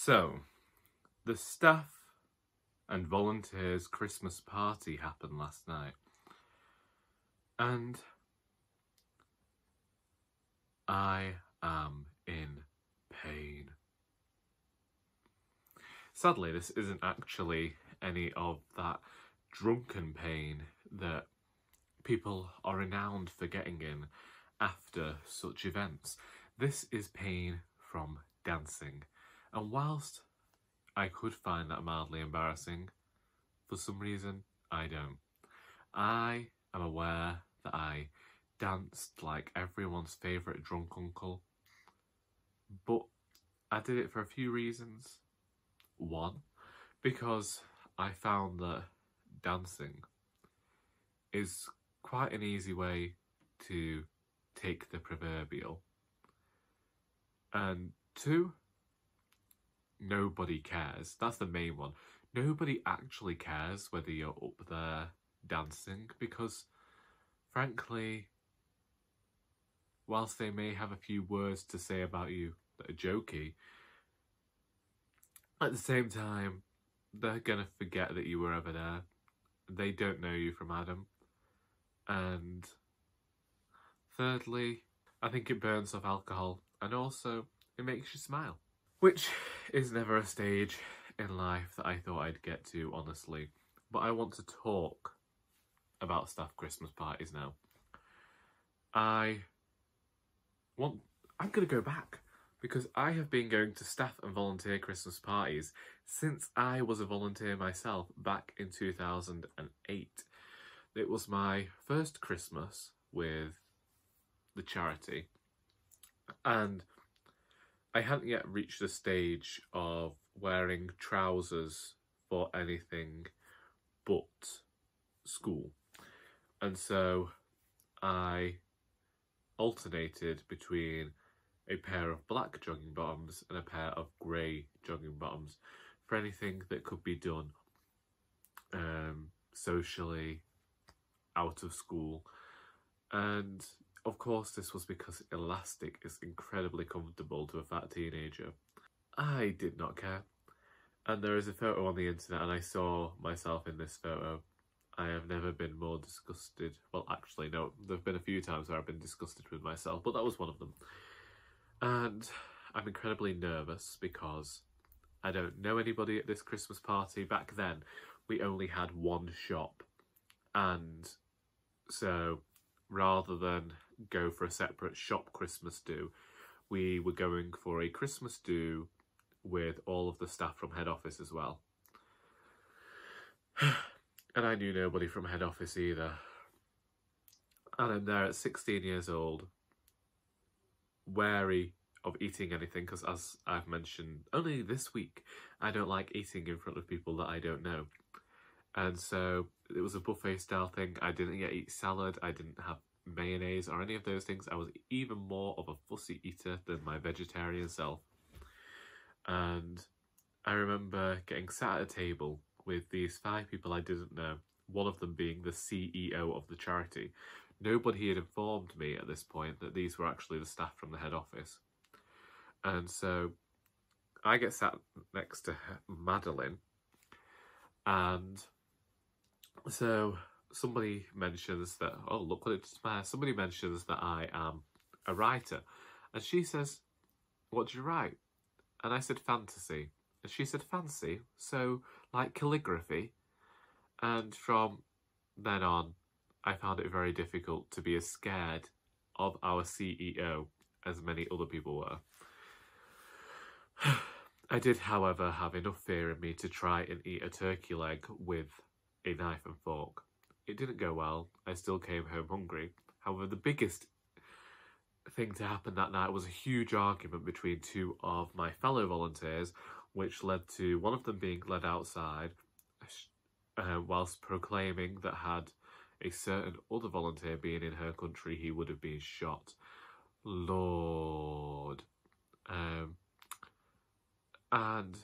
So, the staff and volunteers Christmas party happened last night, and I am in pain. Sadly, this isn't actually any of that drunken pain that people are renowned for getting in after such events. This is pain from dancing, and whilst I could find that mildly embarrassing, for some reason I don't. I am aware that I danced like everyone's favourite drunk uncle, but I did it for a few reasons. One, because I found that dancing is quite an easy way to take the proverbial. And two, nobody cares. That's the main one. Nobody actually cares whether you're up there dancing, because frankly, whilst they may have a few words to say about you that are jokey, at the same time, they're gonna forget that you were ever there. They don't know you from Adam. And thirdly, I think it burns off alcohol, and also it makes you smile. Which is never a stage in life that I thought I'd get to, honestly. But I want to talk about staff Christmas parties now. I'm gonna go back, because I have been going to staff and volunteer Christmas parties since I was a volunteer myself back in 2008. It was my first Christmas with the charity, and I hadn't yet reached the stage of wearing trousers for anything but school. And so I alternated between a pair of black jogging bottoms and a pair of grey jogging bottoms for anything that could be done socially out of school. And of course this was because elastic is incredibly comfortable to a fat teenager. I did not care. And there is a photo on the internet, and I saw myself in this photo. I have never been more disgusted. Well, actually, no, there have been a few times where I've been disgusted with myself, but that was one of them. And I'm incredibly nervous because I don't know anybody at this Christmas party. Back then, we only had one shop. And so rather than go for a separate shop Christmas do, we were going for a Christmas do with all of the staff from head office as well. And I knew nobody from head office either. And I'm there at 16 years old, wary of eating anything, because as I've mentioned only this week, I don't like eating in front of people that I don't know. And so it was a buffet style thing. I didn't yet eat salad, I didn't have mayonnaise or any of those things. I was even more of a fussy eater than my vegetarian self. And I remember getting sat at a table with these 5 people I didn't know, one of them being the CEO of the charity. Nobody had informed me at this point that these were actually the staff from the head office. And so I get sat next to Madeline, and so somebody mentions that, oh, look what it's somebody mentions that I am a writer, and she says, what do you write? And I said fantasy, and she said fancy, so like calligraphy. And from then on, I found it very difficult to be as scared of our CEO as many other people were. I did, however, have enough fear in me to try and eat a turkey leg with a knife and fork. It didn't go well. I still came home hungry. However, the biggest thing to happen that night was a huge argument between 2 of my fellow volunteers, which led to one of them being led outside whilst proclaiming that had a certain other volunteer been in her country, he would have been shot. Lord. And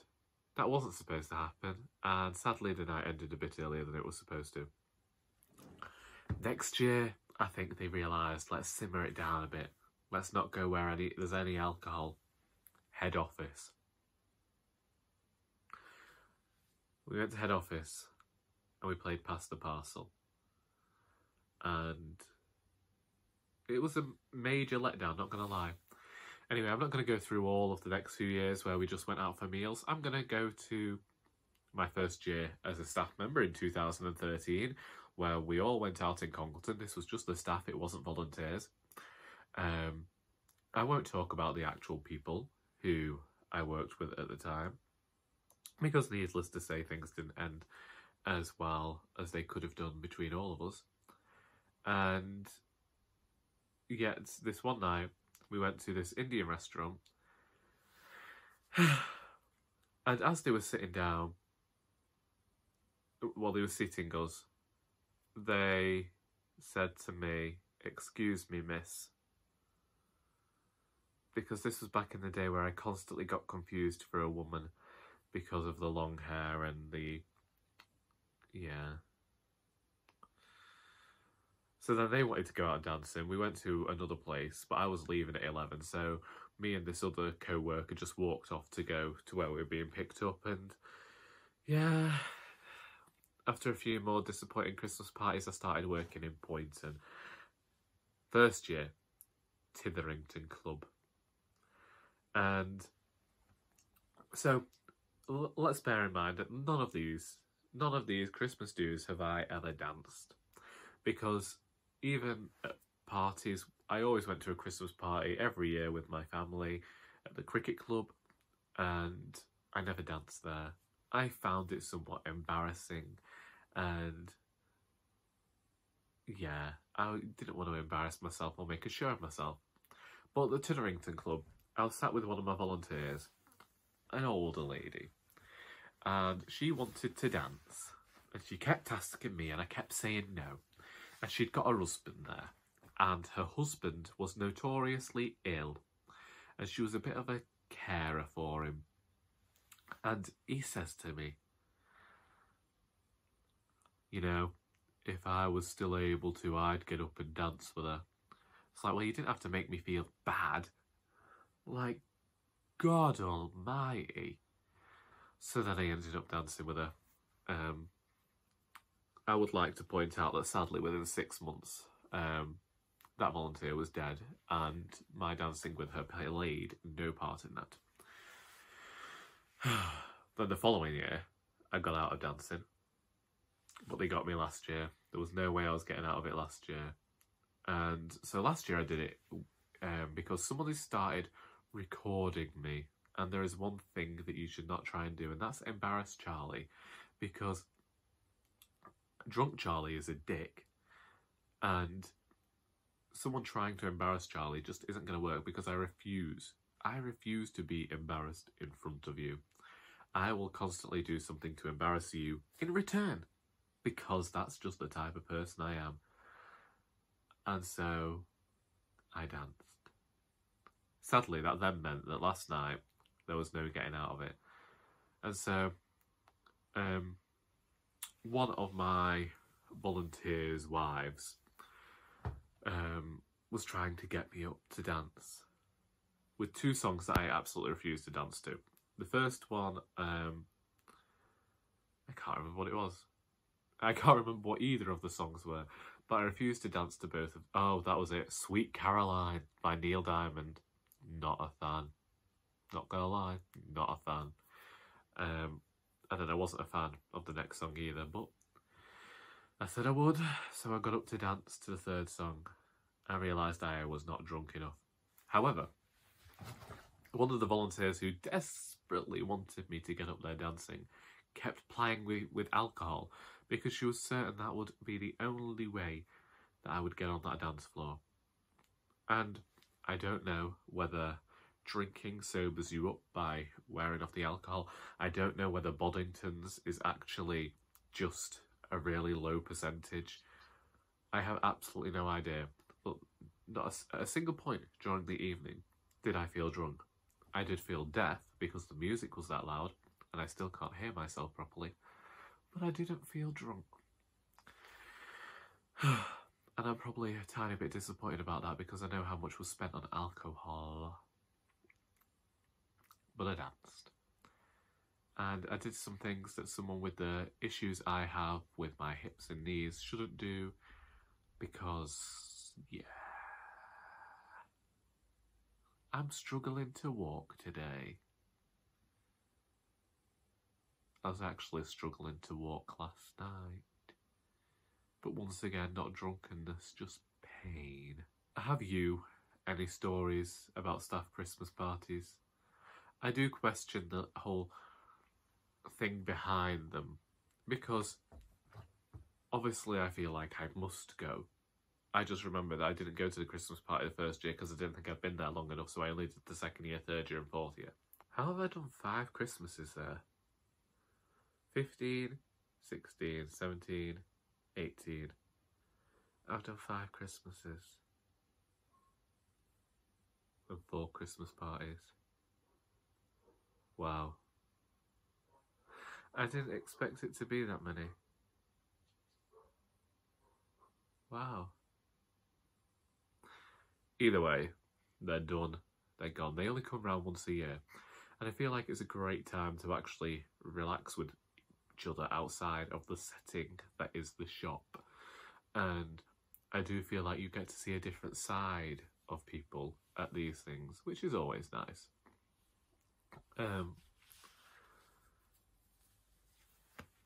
that wasn't supposed to happen, and sadly the night ended a bit earlier than it was supposed to. Next year, I think they realised, let's simmer it down a bit. Let's not go where there's any alcohol. Head office. We went to head office and we played Pass the Parcel. And it was a major letdown, not going to lie. Anyway, I'm not going to go through all of the next few years where we just went out for meals. I'm going to go to my first year as a staff member in 2013, where we all went out in Congleton. This was just the staff, it wasn't volunteers. I won't talk about the actual people who I worked with at the time, because needless to say, things didn't end as well as they could have done between all of us. And yet, this one night, we went to this Indian restaurant, and as they were sitting down, while they were seating us, they said to me, "Excuse me, miss," because this was back in the day where I constantly got confused for a woman because of the long hair and the, yeah. So then they wanted to go out dancing. We went to another place, but I was leaving at 11, so me and this other co-worker just walked off to go to where we were being picked up, and yeah, after a few more disappointing Christmas parties, I started working in Poynton. First year, Titherington Club. And so let's bear in mind that none of these Christmas dues have I ever danced, because even at parties, I always went to a Christmas party every year with my family at the cricket club, and I never danced there. I found it somewhat embarrassing, and yeah, I didn't want to embarrass myself or make a show of myself. But at the Titherington Club, I was sat with one of my volunteers, an older lady, and she wanted to dance, and she kept asking me, and I kept saying no. And she'd got her husband there, and her husband was notoriously ill, and she was a bit of a carer for him. And he says to me, "You know, if I was still able to, I'd get up and dance with her." It's like, well, you didn't have to make me feel bad. Like, God almighty. So then I ended up dancing with her. I would like to point out that sadly within 6 months, that volunteer was dead, and my dancing with her played no part in that. Then the following year, I got out of dancing, but they got me last year. There was no way I was getting out of it last year. And so last year I did it because somebody started recording me, and there is one thing that you should not try and do, and that's embarrass Charlie, because drunk Charlie is a dick, and someone trying to embarrass Charlie just isn't going to work, because I refuse to be embarrassed in front of you. I will constantly do something to embarrass you in return, because that's just the type of person I am. And so I danced. Sadly, that then meant that last night there was no getting out of it. And so one of my volunteers' wives was trying to get me up to dance with two songs that I absolutely refused to dance to. The first one, I can't remember what it was. I can't remember what either of the songs were, but I refused to dance to both of... Oh, that was it. Sweet Caroline by Neil Diamond. Not a fan. Not gonna lie, not a fan. And then I wasn't a fan of the next song either, but I said I would, so I got up to dance to the third song. I realised I was not drunk enough. However, one of the volunteers who desperately wanted me to get up there dancing kept plying me with alcohol, because she was certain that would be the only way that I would get on that dance floor. And I don't know whether drinking sobers you up by wearing off the alcohol. I don't know whether Boddington's is actually just a really low percentage. I have absolutely no idea. But not a single point during the evening did I feel drunk. I did feel deaf because the music was that loud and I still can't hear myself properly. But I didn't feel drunk. And I'm probably a tiny bit disappointed about that, because I know how much was spent on alcohol. But I danced. and I did some things that someone with the issues I have with my hips and knees shouldn't do, because, yeah, I'm struggling to walk today. I was actually struggling to walk last night, but once again, not drunkenness, just pain. Have you any stories about staff Christmas parties? I do question the whole thing behind them, because obviously I feel like I must go. I just remember that I didn't go to the Christmas party the first year because I didn't think I'd been there long enough, so I only did the second year, third year and fourth year. How have I done 5 Christmases there? 15, 16, 17, 18. I've done 5 Christmases. And 4 Christmas parties. Wow. I didn't expect it to be that many. Wow. Either way, they're done. They're gone. They only come round once a year. And I feel like it's a great time to actually relax with each other outside of the setting that is the shop. And I do feel like you get to see a different side of people at these things, which is always nice.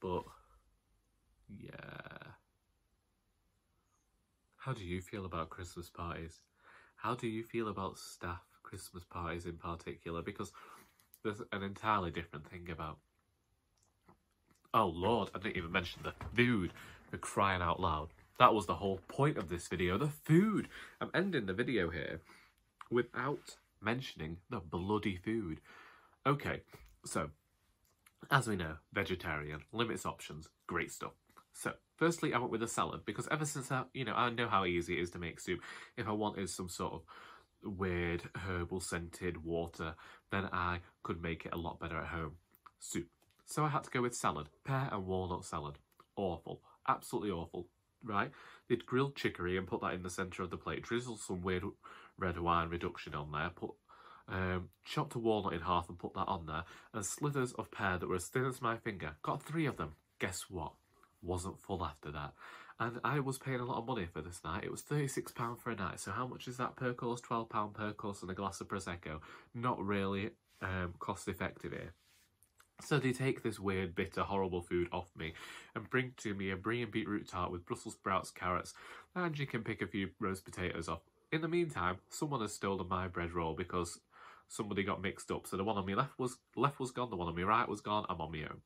But yeah. How do you feel about Christmas parties? How do you feel about staff Christmas parties in particular? Because there's an entirely different thing about... Oh Lord, I didn't even mention the food, for crying out loud. That was the whole point of this video, the food. I'm ending the video here without mentioning the bloody food. Okay, so, as we know, vegetarian, limits options, great stuff. So, firstly, I went with a salad, because ever since I know how easy it is to make soup. If I wanted some sort of weird herbal scented water, then I could make it a lot better at home. Soup. So I had to go with salad, pear and walnut salad. Awful, absolutely awful, right? They'd grilled chicory and put that in the centre of the plate, drizzled some weird red wine reduction on there, put chopped a walnut in half and put that on there, and slithers of pear that were as thin as my finger. Got 3 of them. Guess what? Wasn't full after that. And I was paying a lot of money for this night. It was £36 for a night. So how much is that per course? £12 per course and a glass of Prosecco. Not really cost effective here. So they take this weird, bitter, horrible food off me and bring to me a brie and beetroot tart with Brussels sprouts, carrots, and you can pick a few roast potatoes off. In the meantime, someone has stolen my bread roll because somebody got mixed up. So the one on my left was gone, the one on my right was gone, I'm on my own.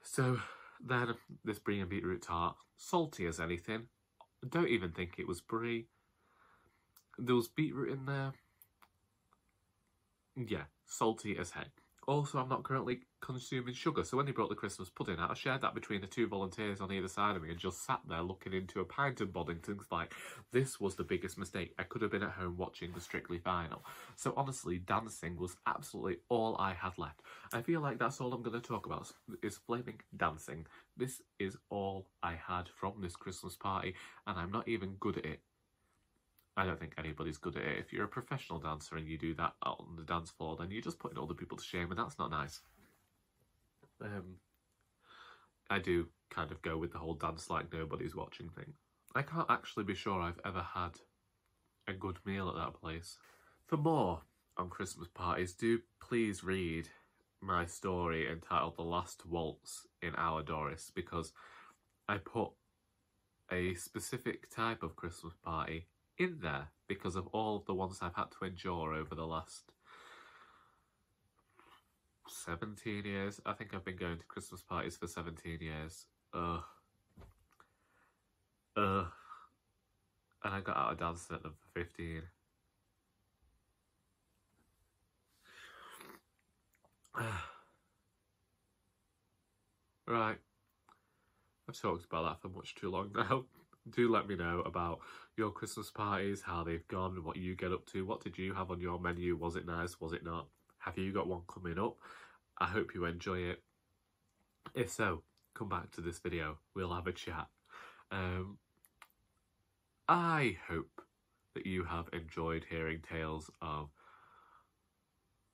So then this brie and beetroot tart, salty as anything. I don't even think it was brie. There was beetroot in there. Yeah, salty as heck. Also, I'm not currently consuming sugar, so when they brought the Christmas pudding out, I shared that between the 2 volunteers on either side of me and just sat there looking into a pint of Boddington's like, this was the biggest mistake. I could have been at home watching the Strictly final. So honestly, dancing was absolutely all I had left. I feel like that's all I'm going to talk about, is flaming dancing. This is all I had from this Christmas party, and I'm not even good at it. I don't think anybody's good at it. If you're a professional dancer and you do that out on the dance floor, then you're just putting other people to shame, and that's not nice. I do kind of go with the whole dance like nobody's watching thing. I can't actually be sure I've ever had a good meal at that place. For more on Christmas parties, do please read my story entitled The Last Waltz in Our Doris, because I put a specific type of Christmas party in there because of all of the ones I've had to endure over the last 17 years. I think I've been going to Christmas parties for 17 years. And I got out of dancing at them for 15. Right. I've talked about that for much too long now. Do let me know about your Christmas parties, how they've gone, what you get up to. What did you have on your menu? Was it nice? Was it not? Have you got one coming up? I hope you enjoy it. If so, come back to this video. We'll have a chat. I hope that you have enjoyed hearing tales of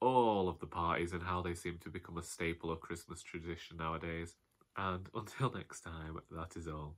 all love the parties and how they seem to become a staple of Christmas tradition nowadays. And until next time, that is all.